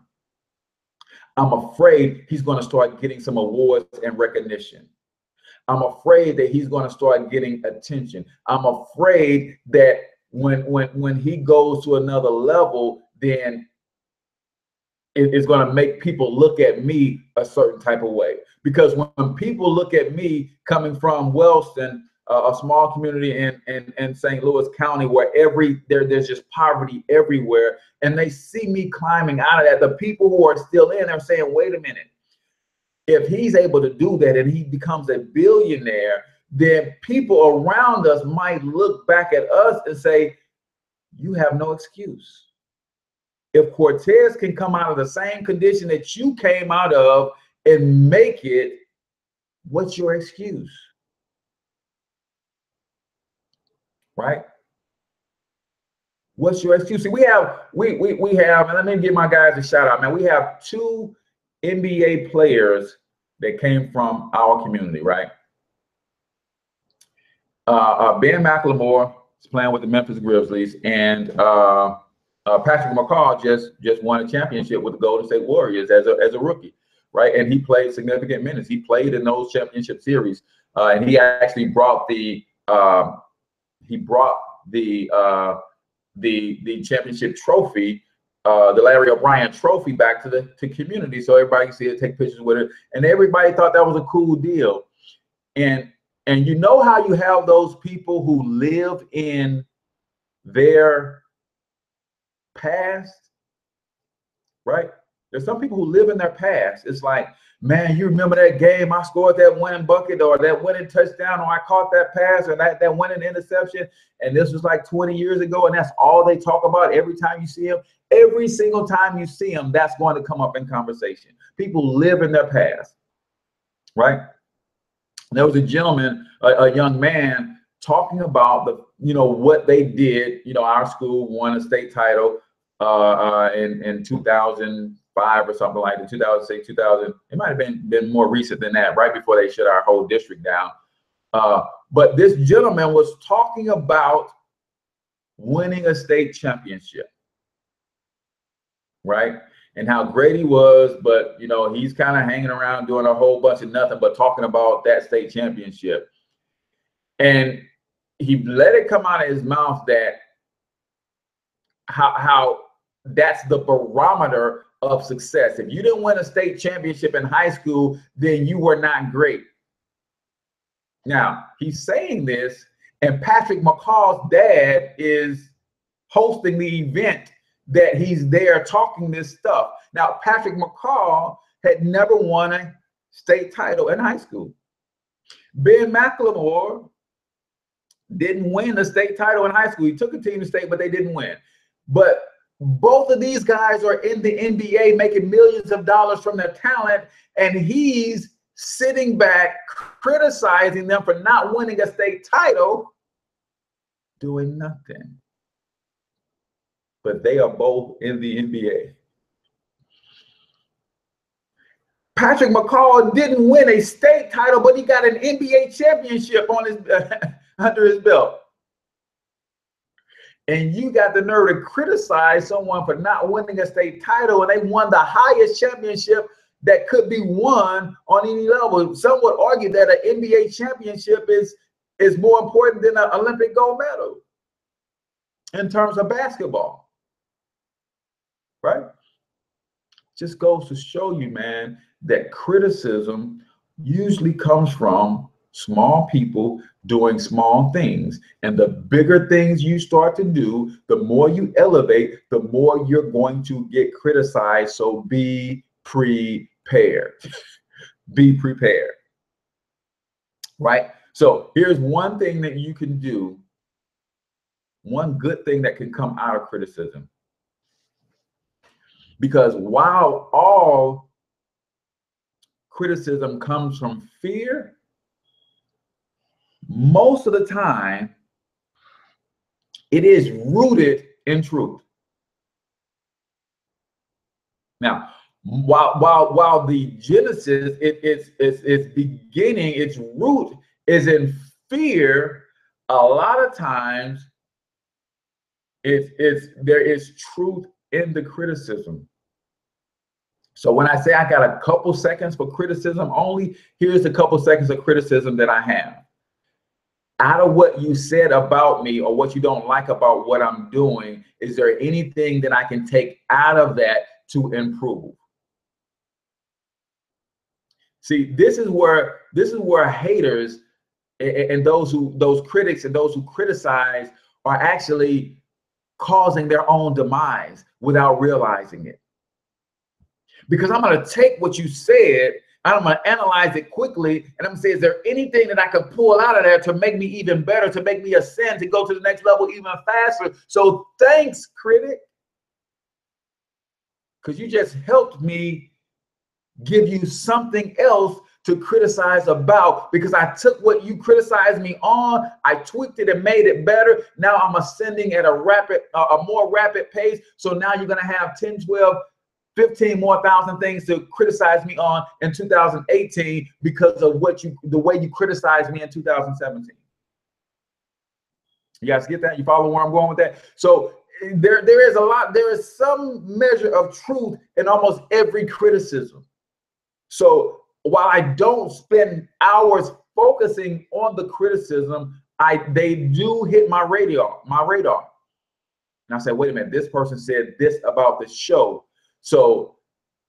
I'm afraid he's going to start getting some awards and recognition. I'm afraid that he's going to start getting attention. I'm afraid that when he goes to another level, then it's going to make people look at me a certain type of way. Because when people look at me coming from Wellston, a small community in St. Louis County, where there's just poverty everywhere, and they see me climbing out of that, the people who are still in are saying, wait a minute, if he's able to do that and he becomes a billionaire, then people around us might look back at us and say, you have no excuse. If Cortez can come out of the same condition that you came out of and make it, what's your excuse? Right? What's your excuse? See, we have, and let me give my guys a shout out, man. We have 2 NBA players that came from our community, right? Ben McLemore is playing with the Memphis Grizzlies, and Patrick McCaw just won a championship with the Golden State Warriors as a rookie, right? And he played significant minutes. He played in those championship series, and he actually brought the championship trophy, the Larry O'Brien trophy, back to the community, so everybody can see it, take pictures with it, and everybody thought that was a cool deal. And you know how you have those people who live in their past, right? There's some people who live in their past. It's like, man, you remember that game I scored that winning bucket, or that winning touchdown, or I caught that pass, or that winning interception, and this was like 20 years ago, and that's all they talk about every time you see them. Every single time you see them, that's going to come up in conversation. People live in their past, right? There was a gentleman, a young man, talking about what they did. Our school won a state title in 2005 or something like that, 2006, 2000. It might have been more recent than that, right before they shut our whole district down. But this gentleman was talking about winning a state championship, right? And how great he was, but he's kind of hanging around doing a whole bunch of nothing but talking about that state championship. And he let it come out of his mouth that how that's the barometer of success. If you didn't win a state championship in high school, then you were not great. Now, he's saying this, and Patrick McCaw's dad is hosting the event that he's there talking this stuff. Now, Patrick McCaw had never won a state title in high school. Ben McLemore didn't win a state title in high school. He took a team to state, but they didn't win. But both of these guys are in the NBA making millions of dollars from their talent, and he's sitting back criticizing them for not winning a state title, doing nothing. But they are both in the NBA. Patrick McCaw didn't win a state title, but he got an NBA championship on his under his belt. And you got the nerve to criticize someone for not winning a state title, and they won the highest championship that could be won on any level. Some would argue that an NBA championship is more important than an Olympic gold medal in terms of basketball. Right? Just goes to show you, man, that criticism usually comes from small people doing small things. And the bigger things you start to do, the more you elevate, the more you're going to get criticized. So be prepared. Be prepared. Right? So here's one thing that you can do, one good thing that can come out of criticism. Because while all criticism comes from fear, most of the time it is rooted in truth. Now, while the genesis, its beginning, its root is in fear, a lot of times there is truth in the criticism. So when I say I got a couple seconds for criticism only, here's a couple seconds of criticism that I have. Out of what you said about me or what you don't like about what I'm doing, is there anything that I can take out of that to improve? See, this is where haters and those critics and those who criticize are actually causing their own demise without realizing it. Because I'm going to take what you said, I'm going to analyze it quickly, and I'm going to say, is there anything that I can pull out of there to make me even better, to make me ascend, to go to the next level even faster? So thanks, critic, because you just helped me give you something else to criticize about, because I took what you criticized me on, I tweaked it and made it better. Now I'm ascending at a more rapid pace. So now you're going to have 10, 12, 15 more thousand things to criticize me on in 2018 because of the way you criticized me in 2017. You guys get that? You follow where I'm going with that? So there is some measure of truth in almost every criticism. So while I don't spend hours focusing on the criticism, they do hit my radar. And I say, wait a minute, this person said this about the show. So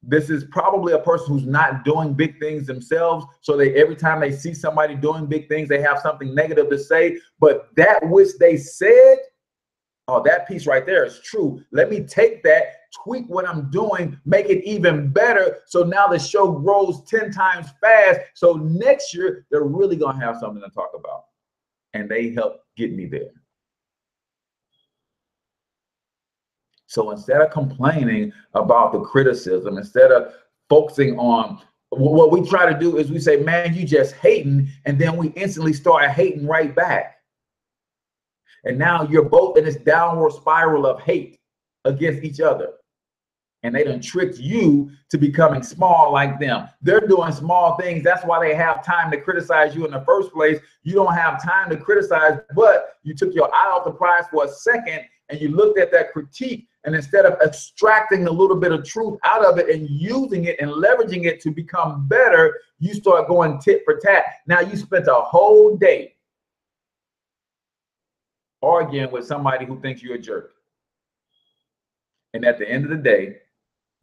this is probably a person who's not doing big things themselves. So every time they see somebody doing big things, they have something negative to say. But that which they said, oh, that piece right there is true. Let me take that, tweak what I'm doing, make it even better. So now the show grows 10 times fast. So next year, they're really going to have something to talk about. And they help get me there. So instead of complaining about the criticism, instead of focusing on what we try to do is we say, man, you just hating. And then we instantly start hating right back. And now you're both in this downward spiral of hate against each other. And they done tricked you to becoming small like them. They're doing small things. That's why they have time to criticize you in the first place. You don't have time to criticize, but you took your eye off the prize for a second and you looked at that critique. And instead of extracting a little bit of truth out of it and using it and leveraging it to become better, you start going tit for tat. Now you spent a whole day arguing with somebody who thinks you're a jerk. And at the end of the day,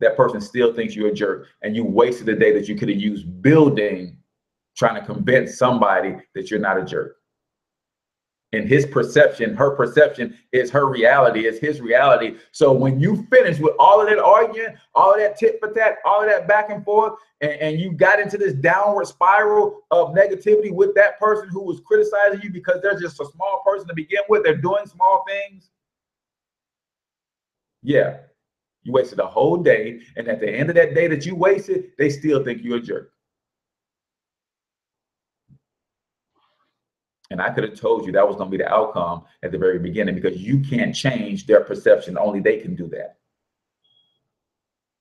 that person still thinks you're a jerk. And you wasted the day that you could have used building, trying to convince somebody that you're not a jerk. And his perception, her perception is her reality, is his reality. So when you finish with all of that arguing, all of that tit for tat, all of that back and forth, and you got into this downward spiral of negativity with that person who was criticizing you because they're just a small person to begin with, they're doing small things. Yeah, you wasted a whole day. And at the end of that day that you wasted, they still think you're a jerk. And I could have told you that was going to be the outcome at the very beginning, because you can't change their perception. Only they can do that.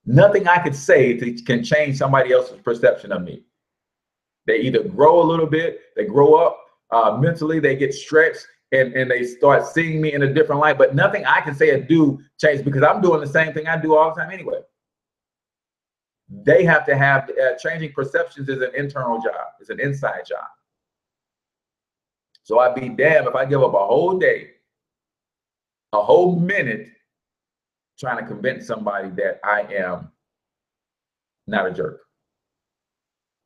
Nothing I could say can change somebody else's perception of me. They either grow a little bit, they grow up mentally, they get stretched, and they start seeing me in a different light. But nothing I can say or do change, because I'm doing the same thing I do all the time anyway. They have to have changing perceptions is an internal job. It's an inside job. So I'd be damned if I give up a whole day, a whole minute, trying to convince somebody that I am not a jerk,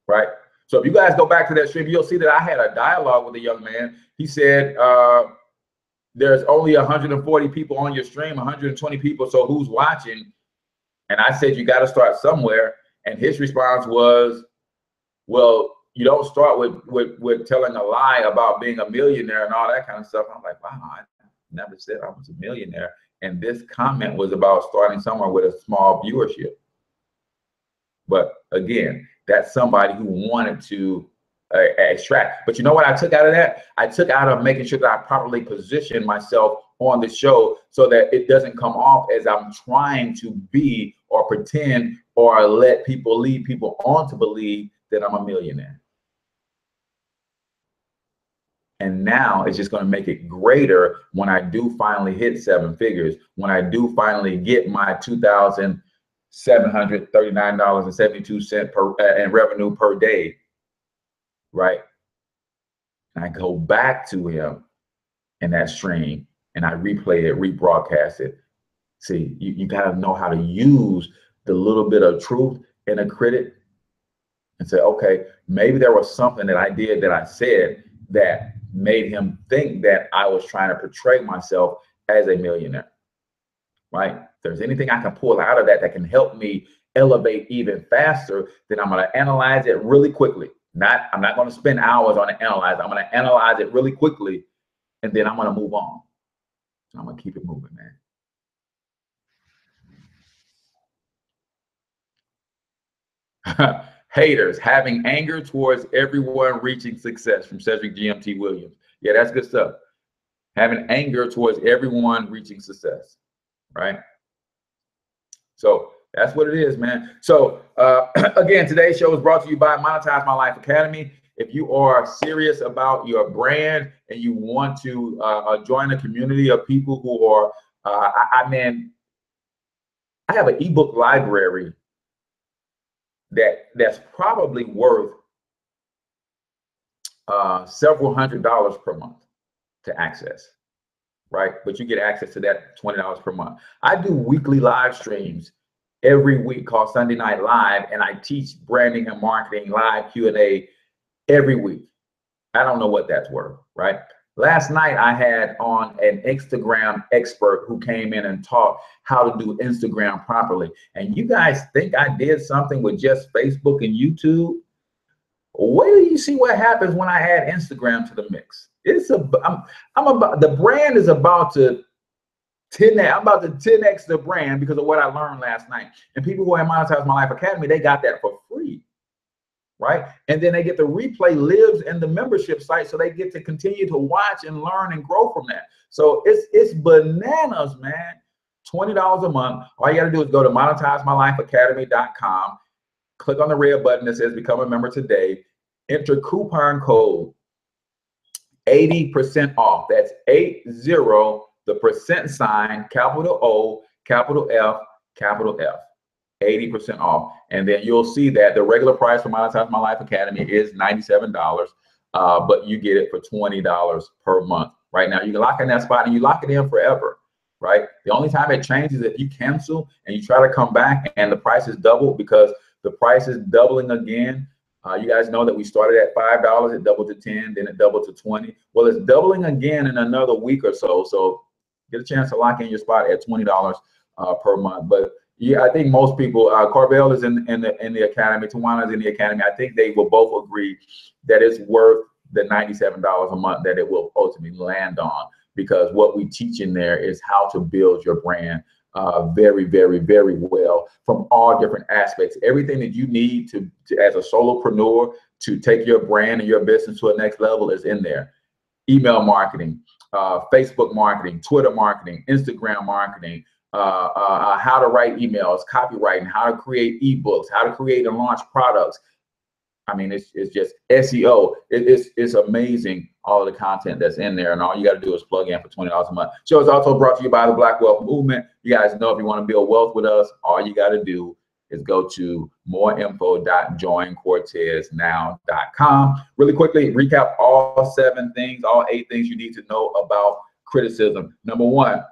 right? So if you guys go back to that stream, you'll see that I had a dialogue with a young man. He said, there's only 140 people on your stream, 120 people, so who's watching? And I said, you got to start somewhere. And his response was, well, you don't start with telling a lie about being a millionaire and all that kind of stuff. I'm like, wow, I never said I was a millionaire. And this comment was about starting somewhere with a small viewership. But again, that's somebody who wanted to extract. But you know what I took out of that? I took out of making sure that I properly position myself on the show so that it doesn't come off as I'm trying to be or pretend or lead people on to believe that I'm a millionaire. And now it's just going to make it greater when I do finally hit 7 figures, when I do finally get my $2,739.72 in revenue per day, right? And I go back to him in that stream and I replay it, rebroadcast it. See, you got to know how to use the little bit of truth in a critic and say, okay, maybe there was something that I did, that I said, that made him think that I was trying to portray myself as a millionaire, right? If there's anything I can pull out of that that can help me elevate even faster, then I'm going to analyze it really quickly. I'm not going to spend hours on it analyze. I'm going to analyze it really quickly, and then I'm going to move on. So I'm going to keep it moving, man. Haters, having anger towards everyone reaching success, from Cedric GMT Williams. Yeah, that's good stuff. Having anger towards everyone reaching success, right? So that's what it is, man. So again, today's show is brought to you by Monetize My Life Academy. If you are serious about your brand and you want to join a community of people who are, I have an ebook library that's probably worth several $100s per month to access, right? But you get access to that $20 per month. I do weekly live streams every week called Sunday Night Live, and I teach branding and marketing live Q&A every week. I don't know what that's worth, right? Last night I had on an Instagram expert who came in and taught how to do Instagram properly. And you guys think I did something with just Facebook and YouTube? Wait till you see what happens when I add Instagram to the mix. I'm about, the brand is about to 10x. I'm about to 10x the brand because of what I learned last night. And people who have Monetize My Life Academy, they got that for free, right? And then they get the replay lives in the membership site, so they get to continue to watch and learn and grow from that. So it's bananas, man. $20 a month. All you got to do is go to monetizemylifeacademy.com. Click on the red button that says become a member today. Enter coupon code 80% off. That's 80, the percent sign, capital O, capital F, capital F. 80% off. And then you'll see that the regular price for Monetize My Life Academy is $97, but you get it for $20 per month. Right now, you can lock in that spot and you lock it in forever. Right? The only time it changes is if you cancel and you try to come back and the price is doubled, because the price is doubling again. You guys know that we started at $5, it doubled to 10, then it doubled to 20. Well, it's doubling again in another week or so. So get a chance to lock in your spot at $20 per month. But yeah, I think most people, Corbell is in the academy, Tawana is in the academy. I think they will both agree that it's worth the $97 a month that it will ultimately land on, because what we teach in there is how to build your brand very, very, very well from all different aspects. Everything that you need to as a solopreneur to take your brand and your business to a next level is in there. Email marketing, Facebook marketing, Twitter marketing, Instagram marketing, how to write emails, copywriting, how to create ebooks, how to create and launch products. I mean, it's just SEO. It's amazing, all the content that's in there, and all you got to do is plug in for $20 a month. Show is also brought to you by the Black Wealth Movement. You guys know if you want to build wealth with us, all you got to do is go to moreinfo.joincorteznow.com. Really quickly, recap all 8 things you need to know about criticism. Number 1,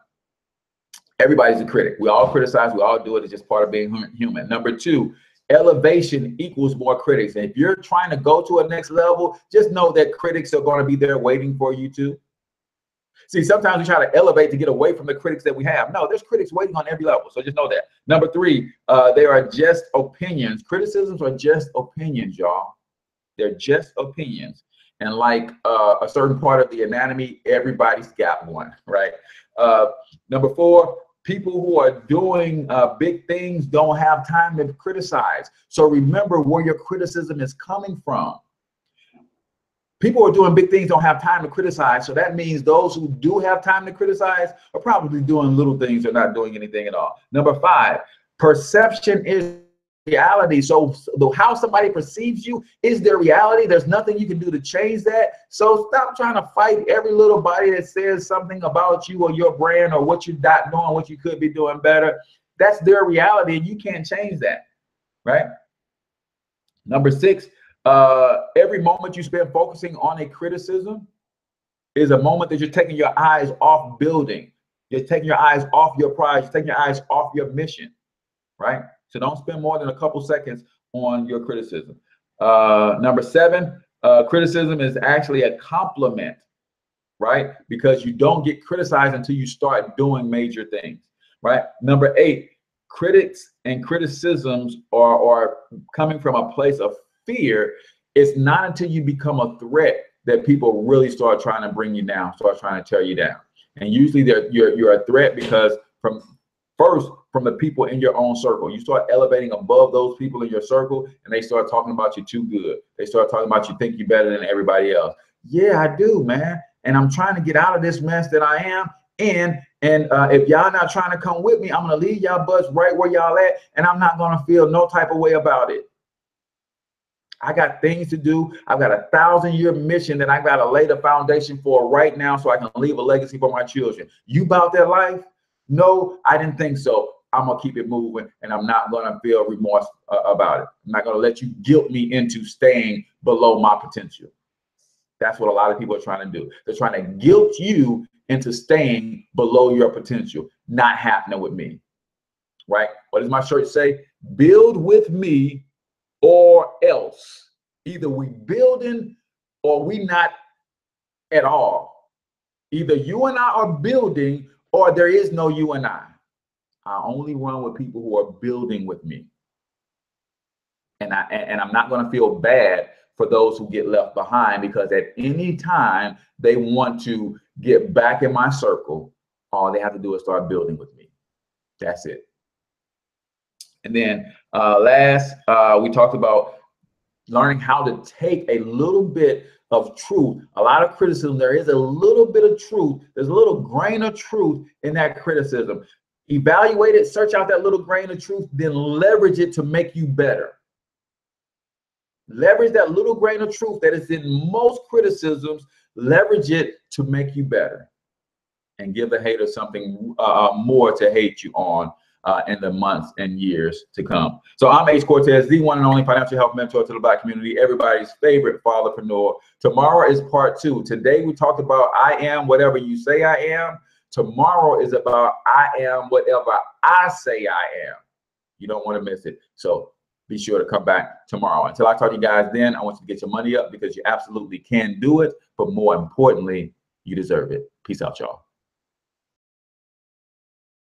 everybody's a critic. We all criticize. We all do it. It's just part of being human. Number 2, elevation equals more critics. And if you're trying to go to a next level, just know that critics are going to be there waiting for you too. See, sometimes we try to elevate to get away from the critics that we have. No, there's critics waiting on every level. So just know that. Number 3, they are just opinions. Criticisms are just opinions, y'all. They're just opinions. And like a certain part of the anatomy, everybody's got one, right? Number 4, people who are doing big things don't have time to criticize. So remember where your criticism is coming from. People who are doing big things don't have time to criticize. So that means those who do have time to criticize are probably doing little things or not doing anything at all. Number 5, perception is reality. So how somebody perceives you is their reality. There's nothing you can do to change that. So stop trying to fight every little body that says something about you or your brand or what you're not doing, what you could be doing better. That's their reality and you can't change that, right? Number 6, every moment you spend focusing on a criticism is a moment that you're taking your eyes off building. You're taking your eyes off your prize. You're taking your eyes off your mission, right? So don't spend more than a couple seconds on your criticism. Number 7, criticism is actually a compliment, right? Because you don't get criticized until you start doing major things, right? Number 8, critics and criticisms are coming from a place of fear. It's not until you become a threat that people really start trying to bring you down, start trying to tear you down. And usually you're a threat because from First, from the people in your own circle. You start elevating above those people in your circle, and they start talking about you too good. They start talking about you think you're better than everybody else. Yeah, I do, man. And I'm trying to get out of this mess that I am in. And if y'all not trying to come with me, I'm going to leave y'all butts right where y'all at, and I'm not going to feel no type of way about it. I got things to do. I've got a 1,000-year mission that I got to lay the foundation for right now so I can leave a legacy for my children. You about that life? No, I didn't think so. I'm going to keep it moving, and I'm not going to feel remorse about it. I'm not going to let you guilt me into staying below my potential. That's what a lot of people are trying to do. They're trying to guilt you into staying below your potential. Not happening with me, right? What does my church say? Build with me or else. Either we building or we not at all. Either you and I are building or there is no you and I. I only run with people who are building with me. And I'm not going to feel bad for those who get left behind, because at any time they want to get back in my circle, all they have to do is start building with me. That's it. And then last, we talked about learning how to take a little bit of truth. A lot of criticism, there is a little bit of truth. There's a little grain of truth in that criticism. Evaluate it, search out that little grain of truth, then leverage it to make you better. Leverage that little grain of truth that is in most criticisms, leverage it to make you better. And give the hater something more to hate you on in the months and years to come. So I'm H Cortez, the one and only financial health mentor to the Black community, everybody's favorite fatherpreneur. Tomorrow is part 2. Today we talked about I am whatever you say I am. Tomorrow is about I am whatever I say I am. You don't want to miss it. So be sure to come back tomorrow. Until I talk to you guys then, I want you to get your money up, because you absolutely can do it. But more importantly, you deserve it. Peace out, y'all.